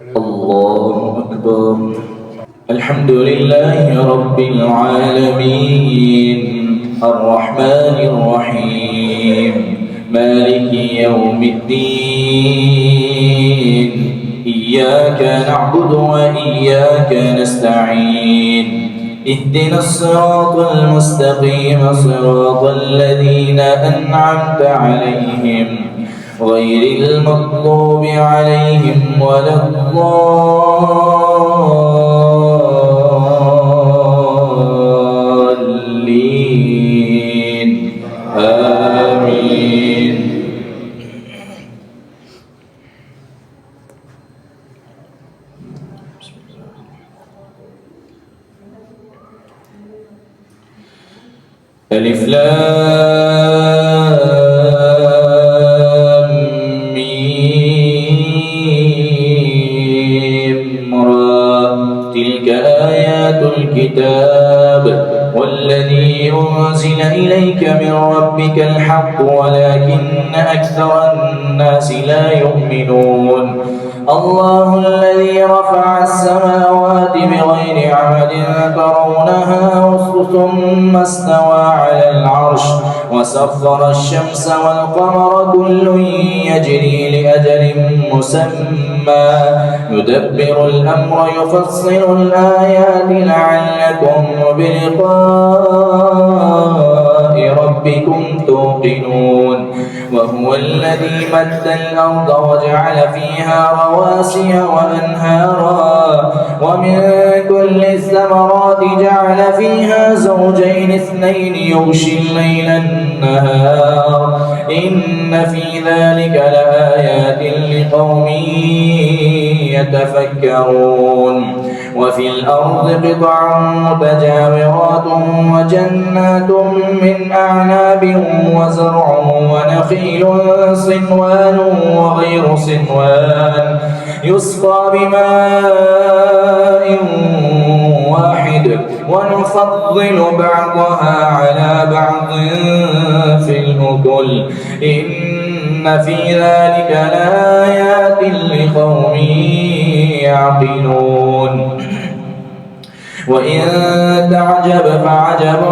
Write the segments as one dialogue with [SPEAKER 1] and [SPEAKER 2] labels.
[SPEAKER 1] الله أكبر. الحمد لله رب العالمين الرحمن الرحيم مالك يوم الدين إياك نعبد وإياك نستعين اهدنا الصراط المستقيم صراط الذين أنعمت عليهم غير المغضوب عليهم ولا الضالين آمين. ألف لام ميم را تلك آيات الكتاب والذي أنزل إليك من ربك الحق ولكن أكثر الناس لا يؤمنون. الله الذي رفع السماوات بغير عمد ترونها ثم استوى على العرش وسخر الشمس والقمر كل يجري لأجل مسمى يدبر الأمر يفصل الآيات لعلكم بلقاء ربكم توقنون. وهو الذي مد الأرض وجعل فيها رواسي وأنهارا ومن كل الثمرات جعل فيها زوجين اثنين يغشي الليل النهار إن في ذلك لآيات لقوم يتفكرون. وفي الأرض قطع متجاورات وجنات من أعناب وزرع ونخيل صنوان وغير صنوان يسقى بماء واحد ونفضل بعضها على بعض في الأكل إن في ذلك لآيات لقوم يعقلون. وإن تعجب فعجب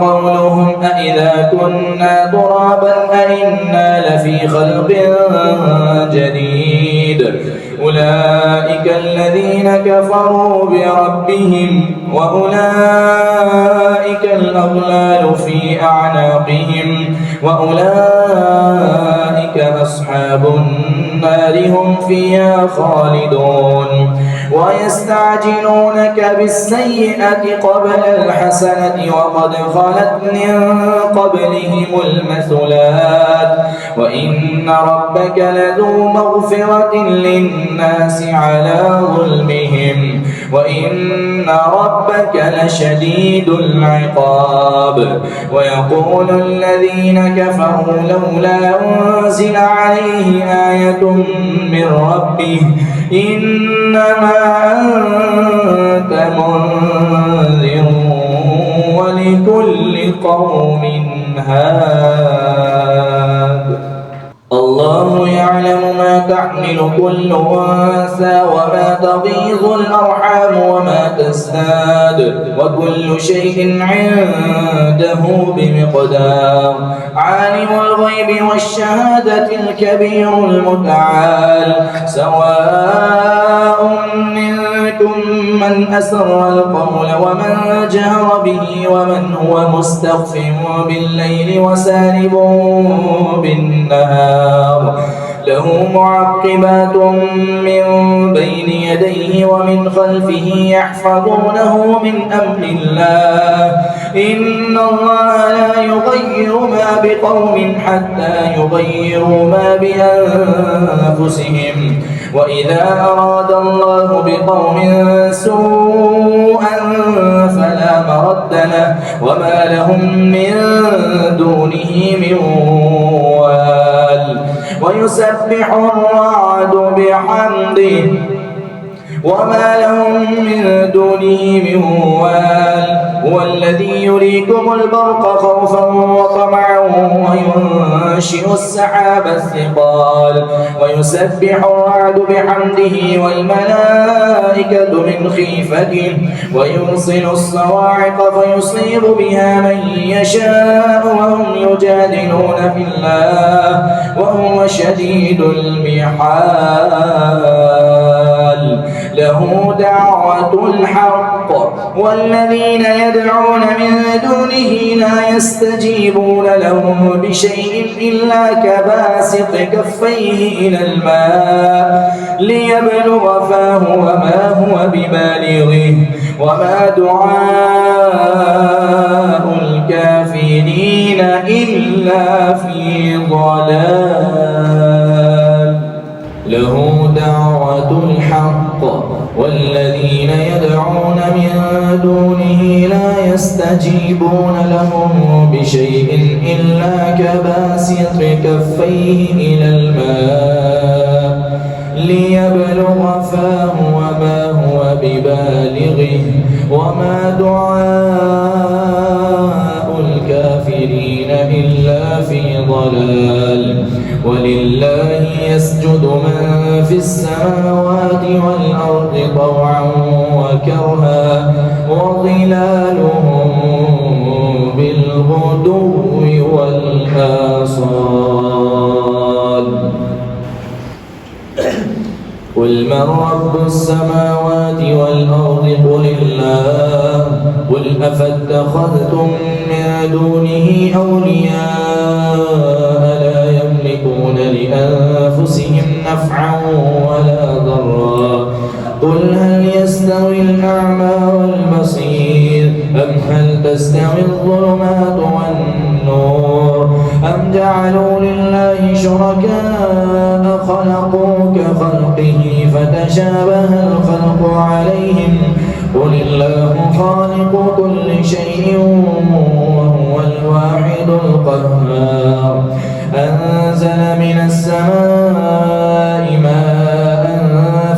[SPEAKER 1] قولهم أإذا كنا ترابا أإنا لفي خلق جديد أولئك الذين كفروا بربهم وأولئك الأغلال في أعناقهم وأولئك أصحاب النار هم فيها خالدون. ويستعجلونك بالسيئة قبل الحسنة وقد خلت من قبلهم المثلات وإن ربك لذو مغفرة للناس على ظلمهم وإن ربك لشديد العقاب. ويقول الذين كفروا لولا أنزل عليه آية من ربه إنما أنت منذر ولكل قوم هاد. الله يعلم ما تحمل كل أنثى وما تغيظ الأرحام وما تزداد وكل شيء عنده بمقدار. عالم الغيب والشهادة الكبير المتعال سواء منكم من أسر القول ومن جهر به ومن هو مستخف بالليل وسارب بالنهار له معقبات من بين يديه ومن خلفه يحفظونه من أمر الله إن الله لا يغير ما بقوم حتى يغيروا ما بأنفسهم وإذا أراد الله بقوم سوءا فلا مرد له وما لهم من دونه من وال. ويسبح الرعد بحمده وما لهم من دونه من وال هو الذي يريكم البرق خوفا وطمعا وينشئ السحاب الثقال ويسبح الرعد بحمده والملائكة من خيفته ويرسل الصواعق فيصيب بها من يشاء وهم يجادلون في الله وهو شديد المحال له دعوة الحق والذين يدعون من دونه لا يستجيبون لهم بشيء إلا كباسط كفيه إلى الماء ليبلغ فاه وما هو ببالغه وما دعاء الكافرين إلا في ضلال له دعوة الحق والذين يدعون من دونه لا يستجيبون لهم بشيء إلا كباسط كفيه إلى الماء ليبلغ فاه وما هو ببالغه وما دعاء الكافرين إلا في ضلال ولله يسجد من في السماوات والأرض طوعا وكرها وظلالهم بالغدو والآصال قل من رب السماوات والأرض قل الله قل أفاتخذتم من دونه أولياء لا يملكون لأنفسهم نفعا ولا ضرا قل هل يستوي الأعمى والبصير أم هل تستوي الظلمات والنور أم جعلوا لله شركاء خلقوا كخلقه فتشابه الخلق عليهم قل الله خالق كل شيء وهو الواحد القهار أنزل من السماء ماء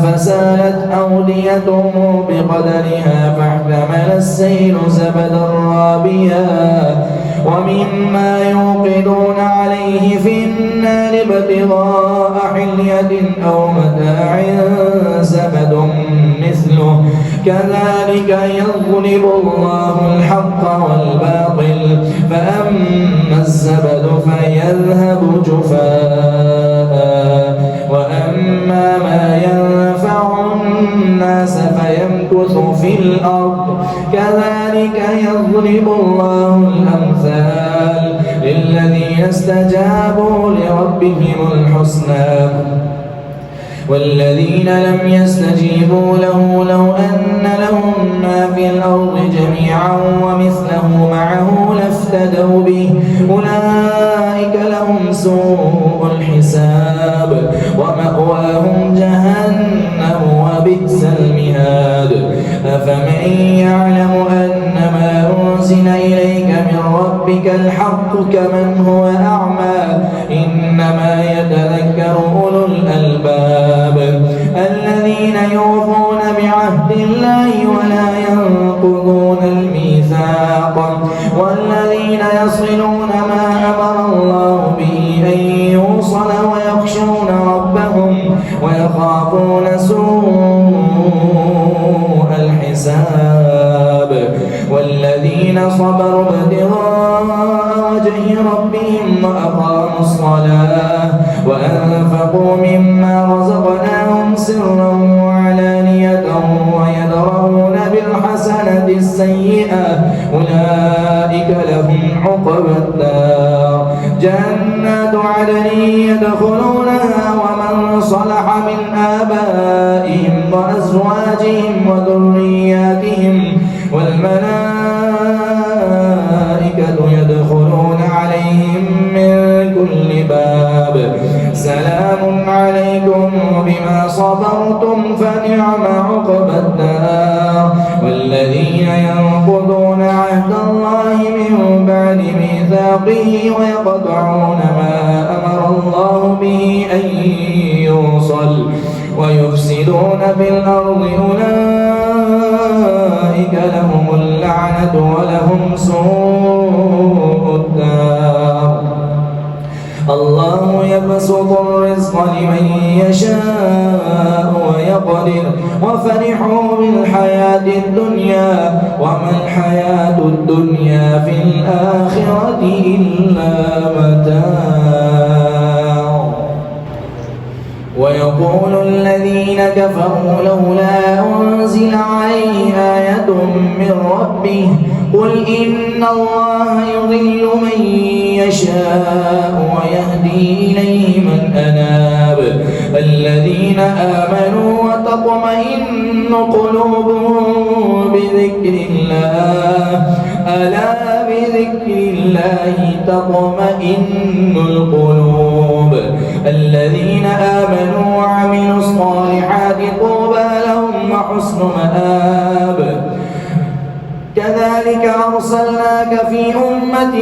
[SPEAKER 1] فسالت أودية بقدرها فاحتمل السيل زبدا رابيا ومما يوقدون عليه في النار ابتغاء حلية أو متاع زبد مثله كذلك يضرب الله الحق والباطل فأما الزبد فيذهب جفاء وأما ما ينفع الناس فيمكث في الأرض كذلك يضرب الله الأمثال للذين استجابوا لربهم الحسنى والذين لم يستجيبوا له لو أن لهم ما في الأرض جميعا ومثله معه لافتدوا به أولئك لهم سوء الحساب ومأواهم جهنم وبئس المهاد أفمن يعلم أنما أنزل إليك من ربك الحق كمن هو أعمى إنما يتذكر أولو الألباب الذين يوفون بعهد الله ولا ينقضون الميثاق والذين يصلون ما أمر الله به أن يوصل ويخشون ربهم ويخافون سوء الحساب والذين صبروا ابتغاء وجه ربهم وأقاموا الصلاة وأنفقوا مما رزقناهم سرا وعلانية ويدرؤون بالحسنة السيئة أولئك لهم عقبى الدار جنات عدن يدخلونها ومن صلح من آبائهم وأزواجهم وذرياتهم والملائكة يدخلون عليهم من كل باب سلام عليكم بما صبرتم فنعم عقبى الدار والذين ينقضون عهد الله من بعد ميثاقه ويقطعون ما أمر الله به أن يوصل ويفسدون في الأرض أولئك لهم اللعنة ولهم سوء الدار. الله يبسط الرزق لمن يشاء ويقدر وفرحوا بالحياة الدنيا وما الحياة الدنيا في الآخرة إلا متاع. ويقول الذين كفروا لولا أنزل عليه آية من ربه قل إن الله يضل من يشاء ويهدي إليه من أناب الذين آمنوا وتطمئن قلوبهم بذكر الله ألا بذكر الله تطمئن القلوب الذين آمنوا وعملوا الصالحات طوبى لهم وحسن مآب. كذلك أرسلناك في أمة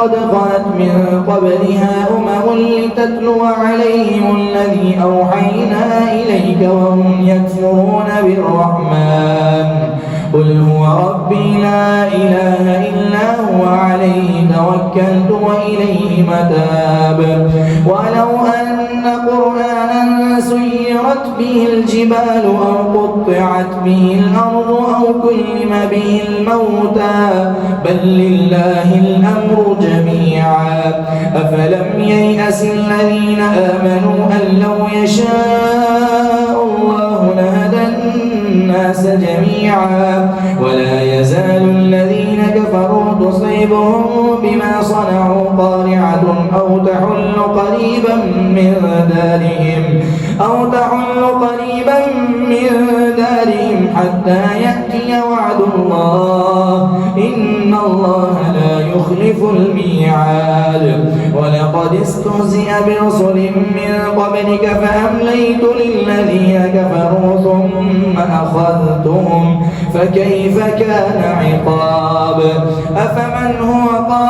[SPEAKER 1] قد خلت من قبلها لتتلو عليهم الذي أوحينا إليك وهم يكفرون بالرحمن قل هو ربي لا إله إلا هو عليه توكلت وإليه متاب. ولو أن قرآنا سيرت به الجبال أو قطعت به الأرض أو كلم به الموتى بل لله الأمر جميعا أفلم ييأس الذين آمنوا أن لو يشاء الله لهدى الناس جميعا ولا يزال الذين كفروا تصيبهم بما صنعوا قارعة أو تحل قريبا من دارهم حتى يأتي وعد الله إن الله لا يخلف الميعاد. ولقد استهزئ برسل من قبلك فأمليت للذين كفروا ثم أخذتهم فكيف كان عقاب. أفمن هو قائم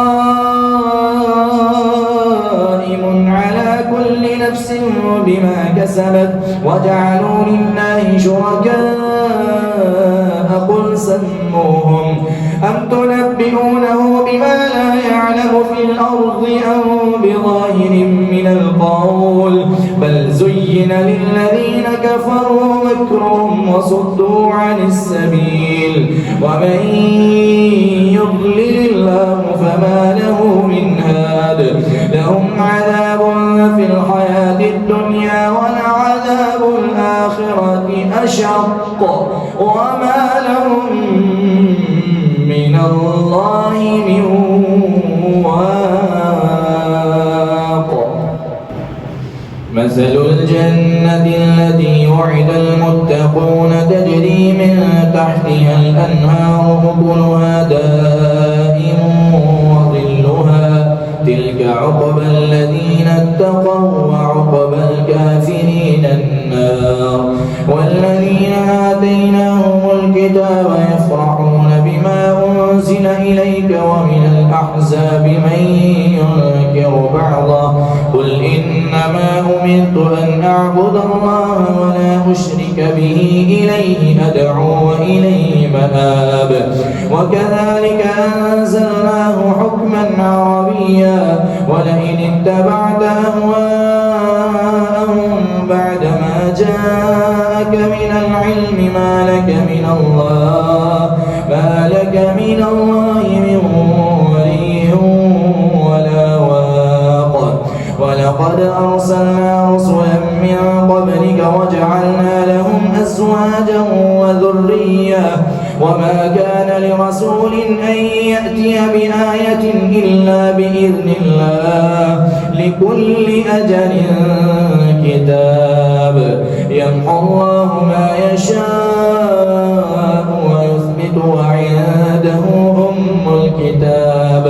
[SPEAKER 1] على كل نفس بما كسبت وجعلوا لله شركاء قل سموهم أم تنبئونه بما لا يعلم في الأرض أو بظاهر من القول بل زين للذين كفروا مكرهم وصدوا عن السبيل ومن يضلل الله فما له من هاد لهم عذاب في الحياة الدنيا ولعذاب الآخرة أشق وما لهم من الله من واق. مثل الجنة التي وعد المتقون تجري من تحتها الأنهار أكلها دائم وظلها تلك عقبى الذين اتقوا وعقبى الكافرين النار. والذين آتيناهم الكتاب يفرحون بما أنزل إليك ومن الأحزاب من ينكر بعضه قل إنما أمرت أن أعبد الله ولا أشرك به إليه أدعو وإليه مآب. وكذلك أنزلناه حكما عربيا ولئن اتبعت أهواءهم بعدما جاءك من العلم ما لك من الله من ولي ولا واق. ولقد أرسلنا رسلا من قبلك وجعلنا لهم أزواجا وذرية وما كان لرسول أن يأتي بآية إلا بإذن الله لكل أجل كتاب يمحو الله ما يشاء ويثبت وعنده أم الكتاب.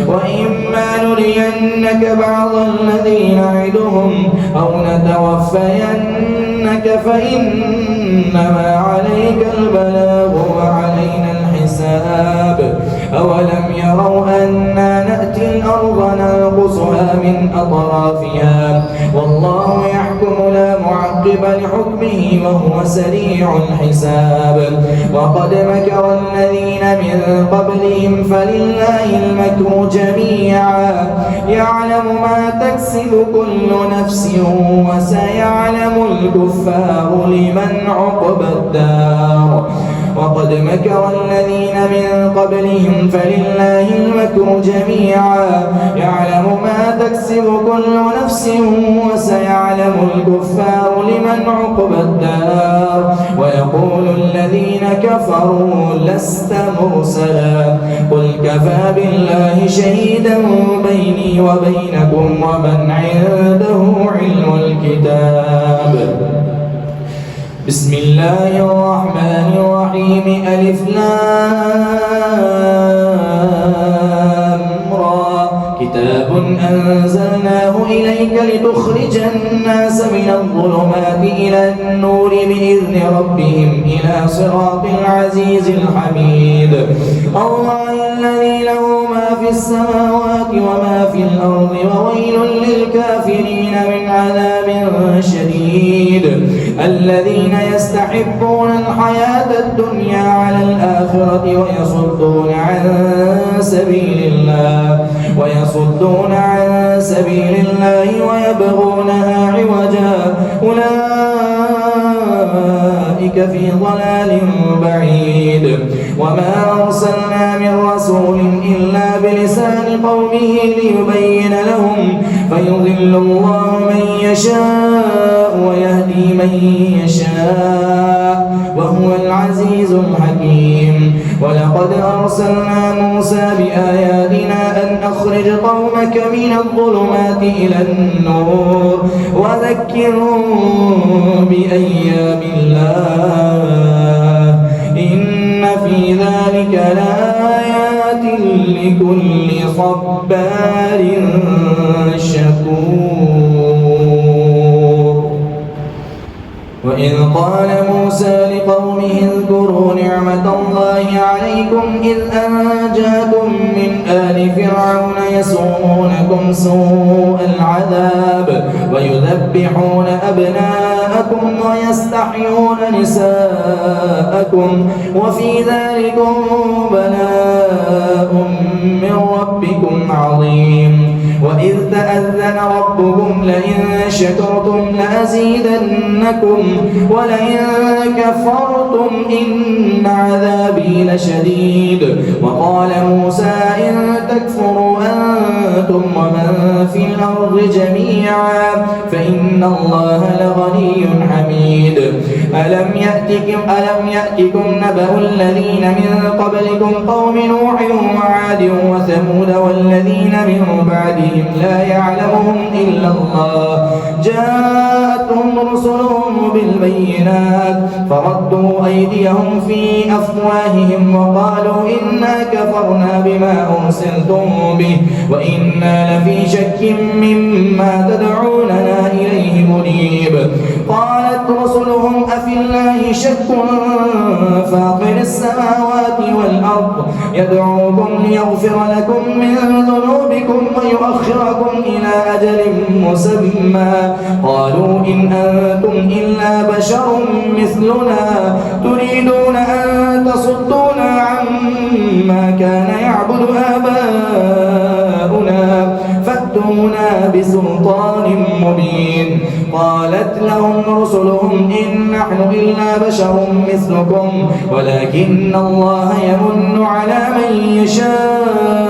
[SPEAKER 1] وإما نرينك بعض الذي نعدهم أو نتوفينك فإنما عليك البلاغ وعلينا الحساب. أولم يروا أنا نأتي الأرض ننقصها من أطرافها والله يحكم لا معقب معقب لحكمه وهو سريع الحساب. وقد مكر الذين من قبلهم فلله المكر جميعا يعلم ما تكسب كل نفس وسيعلم الكفار لمن عقبى الدار. وقد مكر الذين من قبلهم فلله المكر جميعا يعلم ما تكسب كل نفس وسيعلم الكفار لمن عقبى الدار. ويقول الذين كفروا لست مرسلا قل كفى بالله شهيدا بيني وبينكم ومن عنده علم الكتاب. بسم الله الرحمن الرحيم. ألف لام را كتاب أنزلناه إليك لتخرج الناس من الظلمات إلى النور بإذن ربهم إلى صراط العزيز الحميد. الله الذي له ما في السماوات وما في الأرض وويل للكافرين من عذاب شديد. الذين يستحبون الحياة الدنيا على الآخرة ويصدون عن سبيل الله ويبغونها عوجا أولئك في ضلال بعيد. وما أرسلنا من رسول إلا بلسان قومه ليبين لهم فيضل الله من يشاء ويهدي من يشاء وهو العزيز الحكيم. ولقد أرسلنا موسى بآياتنا أن أخرج قومك من الظلمات إلى النور وذكرهم بأيام الله إن في ذلك لآيات لكل صبار شكور. وإذ قال موسى لقومه اذكروا نعمة الله عليكم إذ أنجاكم من آل فرعون يسومونكم سوء العذاب ويذبحون أبناءكم ويستحيون نساءكم وفي ذلكم بلاء من ربكم عظيم. وإذ تأذن ربكم لئن شكرتم لأزيدنكم ولئن كفرتم إن عذابي لشديد. وقال موسى إن تكفروا أنتم ومن في الأرض جميعا فإن الله لغني حميد. ألم يأتكم نبأ الذين من قبلكم قوم نوح وعاد وثمود والذين من بعدهم لا يعلمهم إلا الله جاءتهم رسلهم بالبينات فردوا أيديهم في أفواههم وقالوا إنا كفرنا بما أرسلتم به وإنا لفي شك مما تدعوننا إليه مريب. قالت رسلهم أفي الله شك فاطر السماوات والأرض يدعوكم ليغفر لكم من ذنوبكم ويؤخركم إلى أجل مسمى قالوا إن أنتم إلا بشر مثلنا تريدون أن تصدونا عما كان يعبد آباؤنا فأتونا بسلطان مبين. قالت لهم رسلهم إن نحن إلا بشر مثلكم ولكن الله يمن على من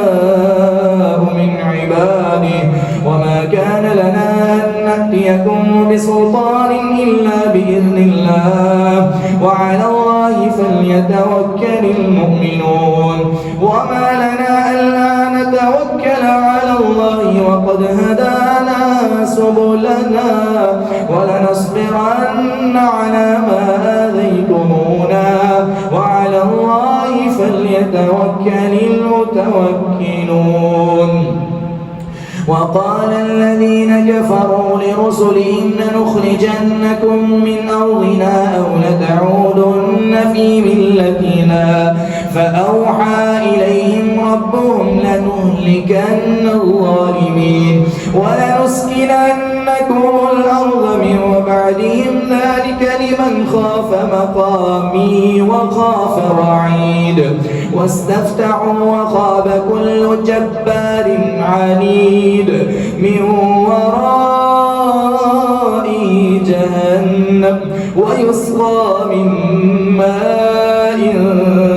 [SPEAKER 1] يشاء من عباده وما كان لنا أن نأتيكم بسلطان إلا بإذن الله وعلى الله فليتوكل المؤمنون. وما لنا ألا نتوكل على الله وقد هدانا سبلنا ولنصبرن على ما آذيتمونا وعلى الله فليتوكل المتوكلون. وقال الذين كفروا لرسلهم لنخرجنكم من أرضنا أو لتعودن في ملتنا فأوحى إليهم ربهم لنهلكن الظالمين ولنسكننكم لكم الأرض من بعدهم ذلك لمن خاف مقامي وخاف وعيد واستفتحوا وخاب كل جبار عنيد من ورائه جهنم ويسقى من ماء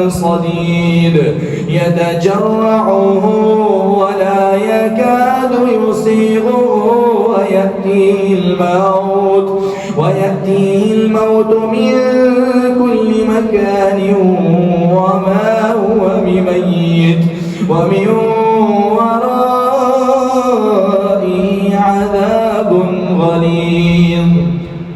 [SPEAKER 1] صديد يتجرعه ولا يكاد يسيغه ويأتيه الموت من كل مكان وما هو بميت ومن ورائه عذاب غليظ.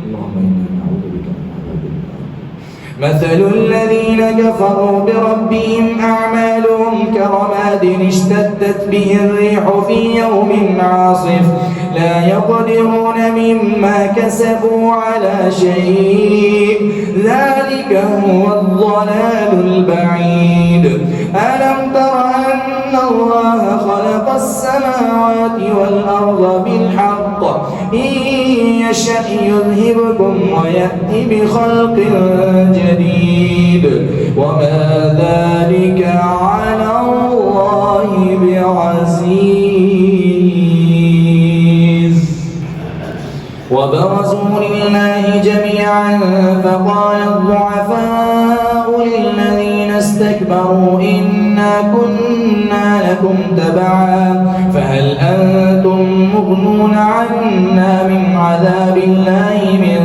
[SPEAKER 1] اللهم إنا نعوذ بك من عذاب النار. مثل الذين كفروا بربهم أعمالهم كرماد اشتدت به الريح في يوم عاصف لا يقدرون مما كسبوا على شيء ذلك هو الضلال البعيد. ألم تر أن الله خلق السماوات والأرض بالحق إن يشأ يذهبكم ويأتي بخلق جديد وما ذلك على الله بعزيز. وبرزوا لله جميعا فقال الضعفاء للذين استكبروا إنا كنا لكم تبعا فهل أنتم مغنون عنا من عذاب الله من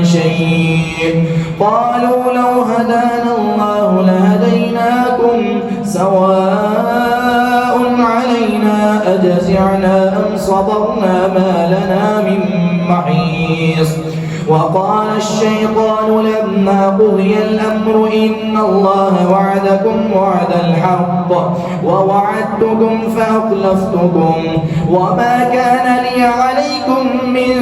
[SPEAKER 1] شيء قالوا لو هدانا الله لهديناكم سواء علينا أجزعنا أم صبرنا ما لنا من محيص. وقال الشيطان لما قضي الأمر إن الله وعدكم وعد الحق ووعدتكم فأخلفتكم وما كان لي عليكم من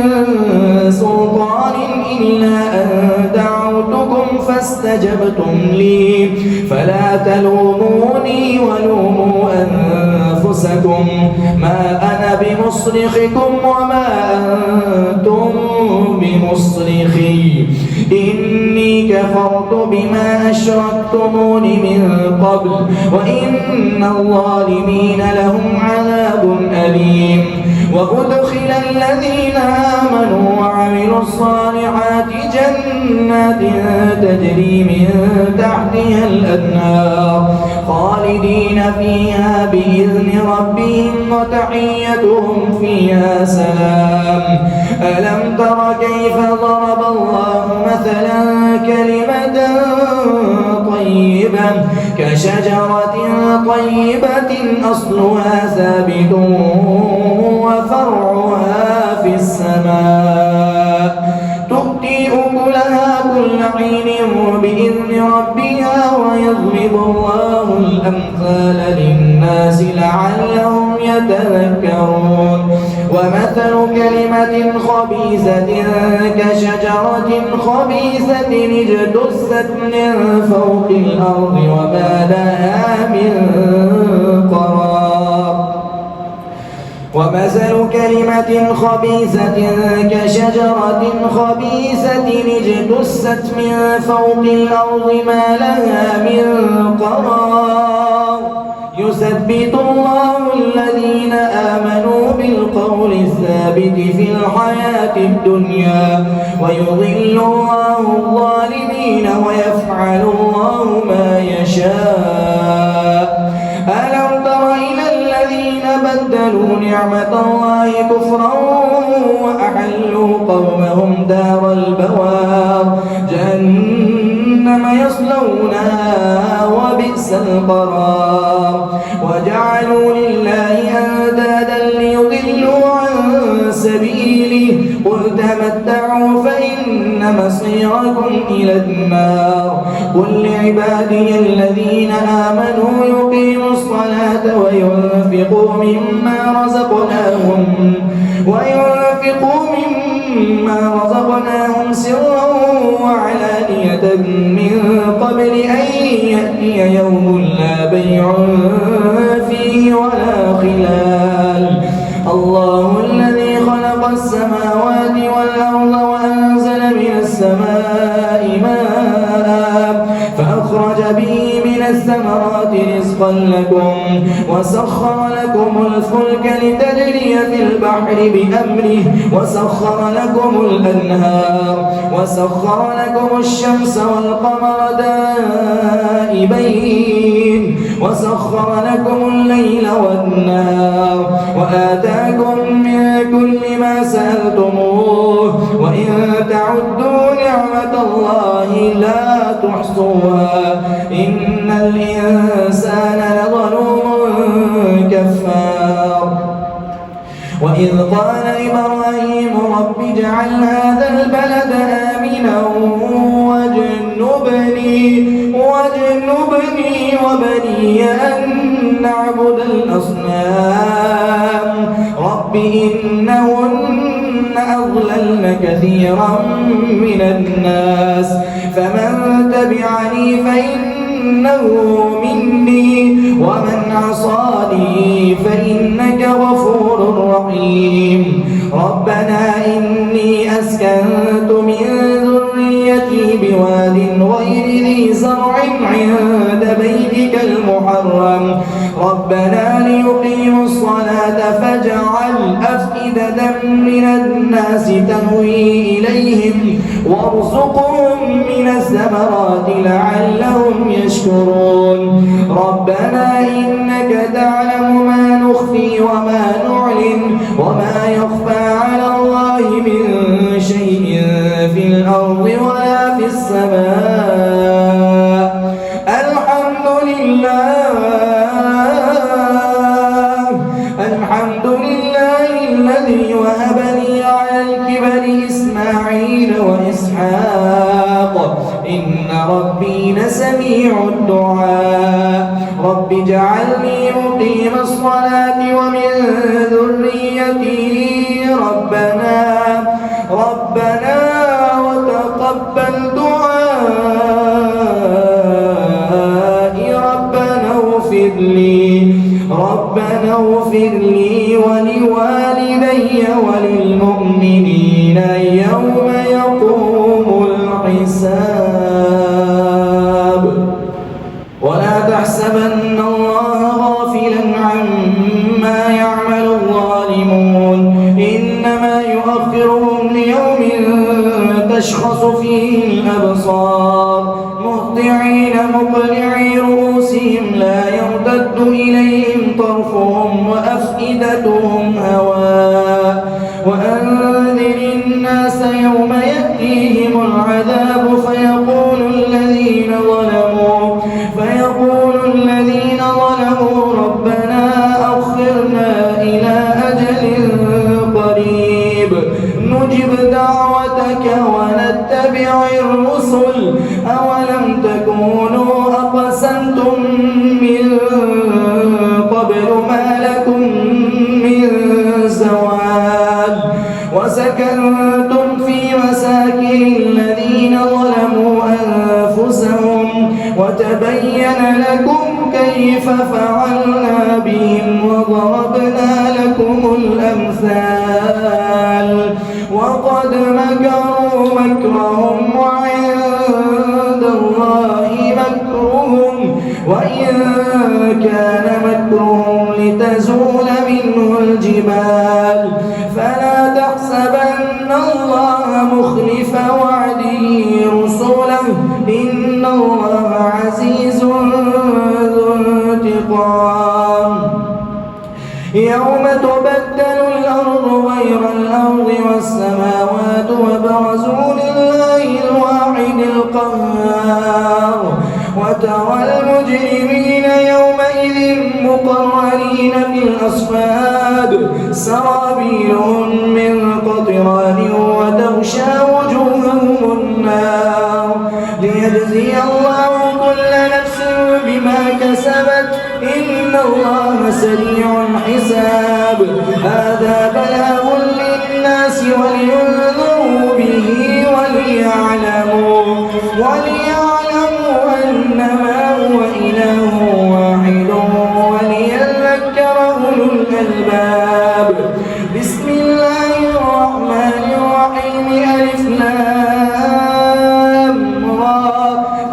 [SPEAKER 1] سلطان إلا أن دعوتكم فاستجبتم لي فلا تلوموني ولوموا أنفسكم ما أنا بمصرخكم وما أنتم بمصرخي إني كفرت بما أشركتمون من قبل وإن الظالمين لهم عذاب أليم. وأدخل الذين آمنوا وعملوا الصالحات جنات تجري من تحتها الأنهار خالدين فيها بإذن ربهم وتحيتهم فيها سلام. ألم تر كيف ضرب الله مثلا كلمة طيبة كشجرة طيبة أصلها ثابت وفرعها في السماء تؤتي أكلها كل حين بإذن ربها ويضرب الله الأمثال للناس لعلهم يتذكرون. ومثل كلمة خبيثة كشجرة خبيثة اجتثت من فوق الأرض وما لها من قرار. ومثل كلمة خبيثة كشجرة خبيثة اجتثت من فوق الأرض ما لها من قرار يثبت الله الذين آمنوا بالقول الثابت في الحياة الدنيا ويضل الله الظالمين ويفعل الله ما يشاء. ألم تر إلى الذين بدلوا نعمة الله كفرا وأحلوا قومهم دار البوار جهنم يصلونها وبئس القرار. وجعلوا لله أندادا ليضلوا عن سبيله قل تمتعوا فإن مصيركم إلى النار. قل لعبادي الذين آمنوا يقيموا الصلاة وينفقوا مما رزقناهم سرا وعلانية من قبل أن يأتي يوم لا بيع فيه ولا خلال. الله الذي خلق السماوات والأرض وأنزل من السماء ماء فأخرج به من الثمرات رزقا لكم وسخر لكم الفلك لتجري في البحر بأمره وسخر لكم الأنهار وسخر لكم الشمس والقمر دائبين وسخر لكم الليل والنهار وآتاكم من كل ما سألتموه وإن تعدوا نعمة الله لا تحصوها إن الإنسان لظلوم كفار وإذ قال إبراهيم رب اجعل هذا البلد آمنا واجنبني وبني أن نعبد الأصنام رب إنهن أضللن كثيرا من الناس فمن تبعني فإنه مني ومن عصاني فإنك غفور رحيم ربنا إني أسكنت من ذريتي بواد غير ذي زرع عند بيتك المحرم ربنا ليقيموا الصلاة فاجعل أفئدة من الناس تهوي إليهم وارزقهم من الثمرات لعلهم يشكرون ربنا إنك تعلم ما نخفي وما نعلن وما يخفى على الله من شيء في الأرض ولا في السماء الحمد لله الذي وهب لي على الكبر إسماعيل وإسحاق إن ربي لسميع الدعاء رب اجعلني مقيم الصلاة ومن ذريتي ربنا وتقبل دعائي ربنا اغفر لي ولوالدي وللمؤمنين يوم يقوم الحساب ولا تحسبن الله غافلا عما يعمل الظالمون إنما يؤخرهم ليوم تشخص فيه الأبصار مهطعين مقنعي رؤوسهم لا يرتد إليهم طرفهم وأفئدتهم هواء وأنذر الناس يوم يأتيهم العذاب فيقول الذين ظلموا ربنا أخرنا إلى أجل قريب نجب دعوتك ونتبع الرسل أولم تكونوا أقسمتم من قبل ما لكم من زوال وسكنتم في مساكن الذين ظلموا أنفسهم وتبين لكم كيف فعلنا بهم وضربنا لكم الأمثال وقد مكروا مكرهم وعند الله مكرهم وإن كان مكرهم لتزول منه الجبال فلا تحسبن الله مخلف وعده رسله إن الله عزيز ذو انتقام يوم تبدل الأرض غير الأرض والسماوات وبرزوا لله الواحد القهار وترى المجرمين يومئذ مقرنين في الأصفاد سرابيلهم من قطران وتغشى وجوههم النار ليجزي الله كل نفس بما كسبت إن الله سريع الحساب هذا بلاغ للناس ولينذروا به وليعلموا أنما هو إله واحد وليذكر أولو الألباب بسم الله الرحمن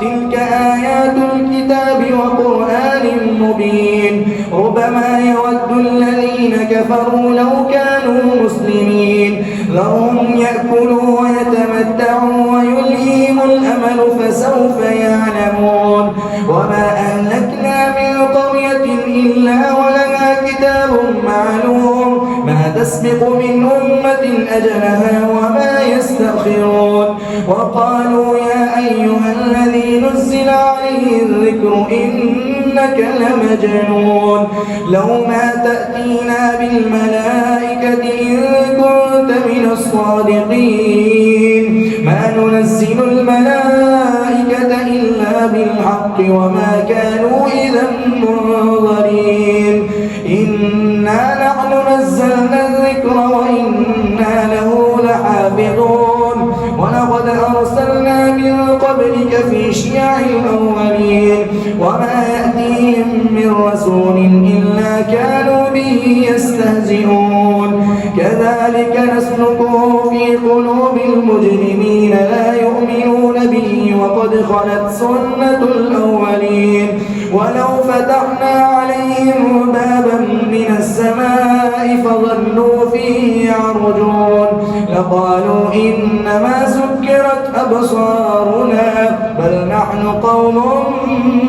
[SPEAKER 1] تلك آيات الكتاب وقرآن مبين ربما يود الذين كفروا لو كانوا مسلمين ذرهم يأكلوا ويتمتعوا ويلهيهم الأمل فسوف يعلمون وما أهلكنا من قرية إلا ولها كتاب معلوم ما تسبق من أمة أجلها وما يستأخرون وقالوا يا أيها الذي نزل عليه الذكر إنك لمجنون لو ما تأتينا بالملائكة إن كنت من الصادقين ما ننزل الملائكة إلا بالحق وما كانوا إذا منظرين إنا نحن نزلنا الذكر وإنا له لحافظون ولقد أرسلنا من قبلك في شيع الأولين وما يأتيهم من رسول إلا كانوا به يستهزئون كذلك نسلكه في قلوب المجرمين لا يؤمنون به وقد خلت سنة الأولين ولو فتحنا عليهم بابا من السماء فظلوا فيه يعرجون لقالوا إنما سكرت أبصارنا بل نحن قوم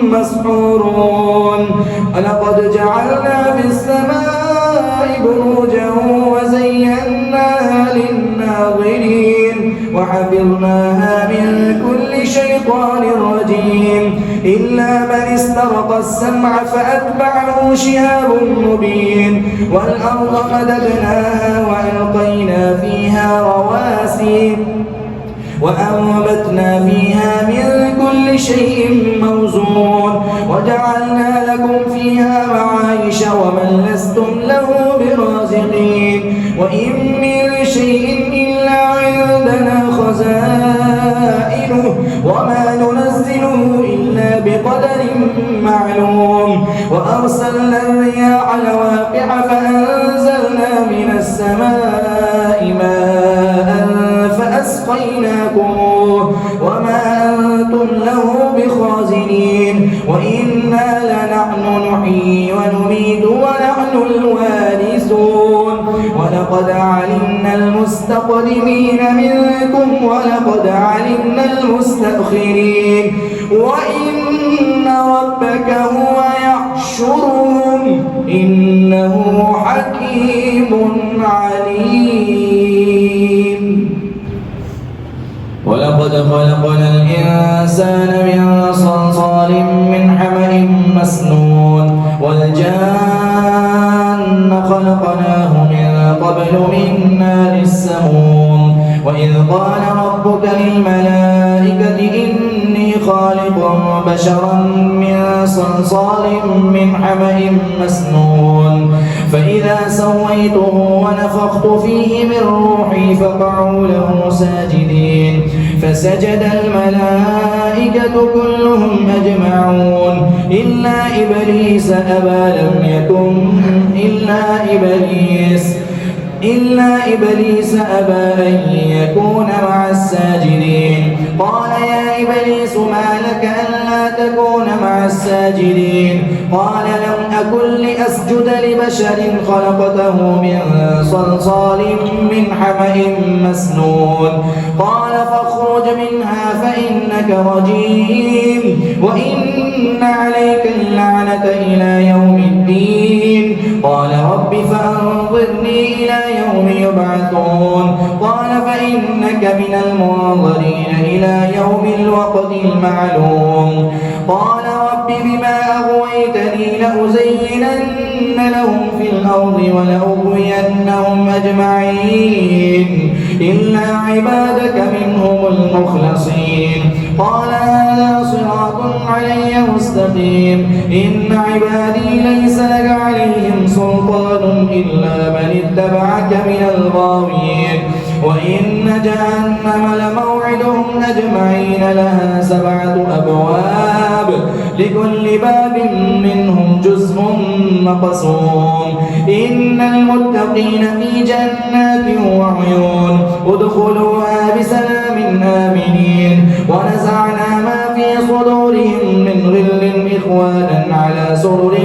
[SPEAKER 1] مسحورون ولقد جعلنا في السماء بروجا وزيناها للناظرين وحفظناها من كل شيطان رجيم إلا من استرق السمع فأتبعه شهاب مبين والأرض مددناها وألقينا فيها رواسي وأنبتنا فيها من كل شيء موزون وجعلنا لكم فيها معايش ومن لستم له برازقين وإن من شيء إلا عندنا خزائنه وما ننزله إلا بقدر معلوم وأرسلنا الرياح لواقع فأنزلنا من السماء ماء فأسقيناكموه وما أنتم له بخازنين وإنا لنحن نحيي ونميت ونحن الوارثون ولقد علمنا المستقدمين منكم ولقد علمنا المستأخرين وإن ربك هو يحشرهم إنه حكيم عليم ولقد خلقنا الإنسان من صلصال من حمأ مسنون والجان خلقناه من قبل من نار السموم وإذ قال ربك للملائكة إني خالق بشرا من صلصال من حمأ مسنون فإذا سويته ونفخت فيه من روحي فقعوا له ساجدين فسجد الملائكة كلهم أجمعون إلا إبليس أبى لم يكن إلا إبليس أبى أن يكون مع الساجدين قال يا إبليس ما لك ألا تكون مع الساجدين قال لم أكن لأسجد لبشر خلقته من صلصال من حمأ مسنون قال فاخرج منها فإنك رجيم وإن عليك اللعنة إلى يوم الدين قال رب فأنظرني إلى يوم يبعثون قال فإنك من المنظرين إلى يوم الوقت المعلوم قال رب بما أغويتني لأزينن لهم في الأرض ولأغوينهم أجمعين إلا عبادك منهم المخلصين قال هذا صراط علي مستقيم إن عبادي ليس لك عليهم سلطان إلا من اتبعك من الغاوين وإن جهنم لموعدهم أجمعين لها 7 أبواب لكل باب منهم جزء مقسوم إن المتقين في جنات وعيون ادخلوها بسلام آمنين ونزعنا ما في صدورهم من غل إخوانا على سرر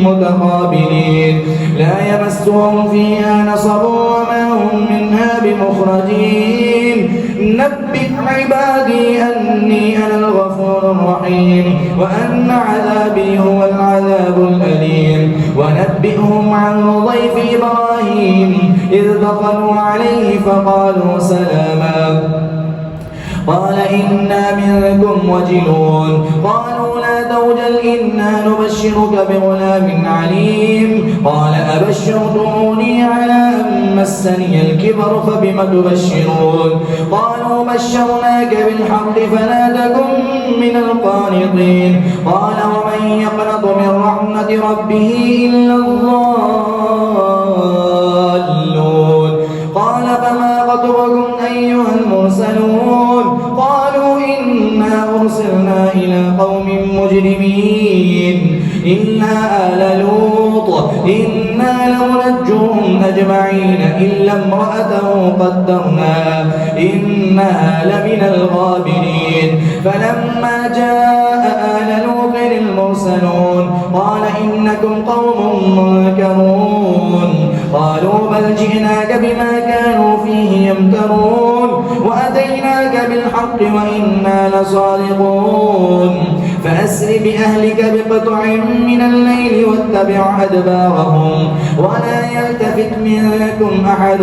[SPEAKER 1] متقابلين لا يمسهم فيها نصب وما هم منها بمخرجين نبئ عبادي أني أنا الغفور الرحيم وأن عذابي هو العذاب الأليم ونبئهم عن ضيف إبراهيم إذ دخلوا عليه فقالوا سلاما قال إنا منكم وجلون قالوا لا توجل إنا نبشرك بغلام عليم قال أبشرتموني على أن مسني الكبر فبم تبشرون قالوا بشرناك بالحق فلا تكن من القانطين قال ومن يقنط من رحمة ربه إلا الضالون قال فما خطبكم أيها المرسلون قالوا إنا أرسلنا إلى قوم مجرمين إلا آل لوط إنا لمنجوهم أجمعين إلا امرأته قدرنا إنها لمن الغابرين فلما جاء آل لوط المرسلون قال إنكم قوم منكرون قالوا بل جئناك بما كانوا فيه يمترون وأتيناك بالحق وإنا لصادقون فأسر بأهلك بقطع من الليل واتبع أدبارهم ولا يلتفت منكم أحد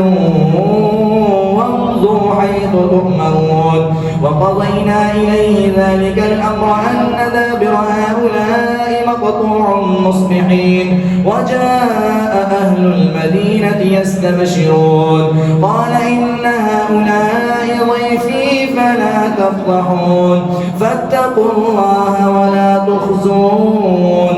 [SPEAKER 1] وامضوا حيث تؤمرون وقضينا إليه ذلك الأمر أن دابر هؤلاء مقطوع مصبحين وجاء أهل المدينة يستبشرون قال إن هؤلاء ضيفي فلا تفضحون فاتقوا الله ولا تخزون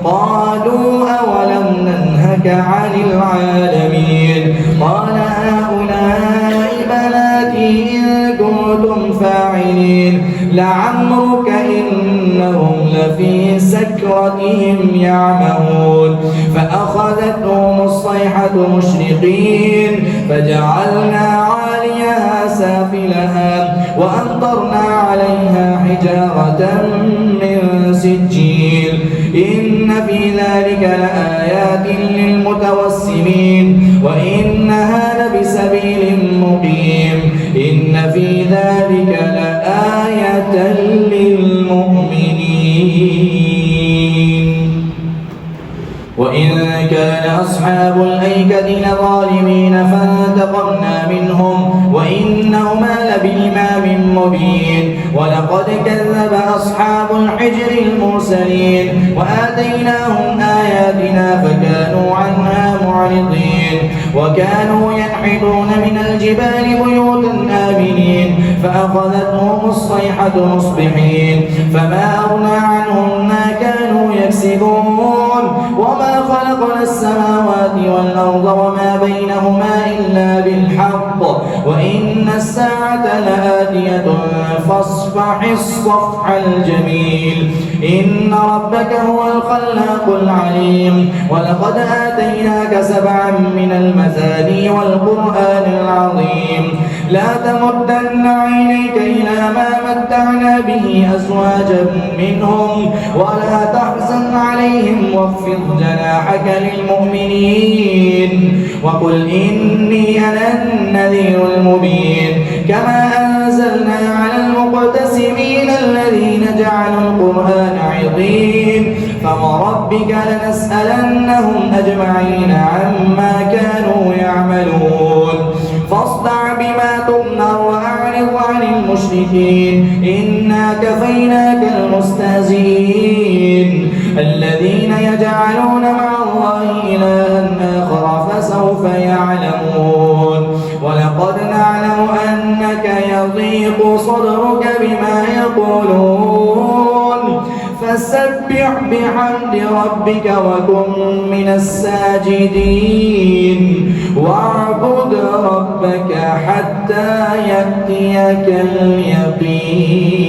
[SPEAKER 1] قالوا أولم ننهك عن العالمين قال هؤلاء بناتي إن كنتم فاعلين لعمرك إنهم لفي سكرتهم يعمهون فأخذتهم الصيحة مشرقين فجعلنا عاليها سافلها وأمطرنا عليها حجارة من سجيل إن في ذلك لآيات للمتوسمين وإنها لبسبيل مقيم إن في ذلك لآية للمؤمنين وإن كان أصحاب الأيكة لظالمين فانتقمنا منهم وإنهما لبإمام مبين ولقد كذب أصحاب الحجر المرسلين وآتيناهم آياتنا فكانوا عنها معرضين وكانوا ينحتون من الجبال بيوتا آمنين فأخذتهم الصيحة مصبحين فما أغنى عنهم ما كانوا يكسبون وما خلقنا السماوات والأرض وما بينهما إلا بالحق وإن الساعة لآتية فاصفح الصفح الجميل إن ربك هو الخلاق العليم ولقد آتيناك 7 من المثاني والقرآن العظيم لا تمدن عينيك إلى ما متعنا به أزواجا منهم ولا تحزن عليهم واخفض جناحك للمؤمنين وقل إني أنا النذير المبين كما أنزلنا على المقتسمين الذين جعلوا القرآن عظيم فوربك لنسألنهم أجمعين عما كانوا يعملون فاصدع بما تؤمر وأعرض عن المشركين إنا كفيناك المستهزئين الذين يجعلون مع الله إلها آخر فسوف يعلمون ولقد نعلم أنك يضيق صدرك بما يقولون فسبح بحمد ربك وكن من الساجدين واعبد ربك حتى يأتيك اليقين.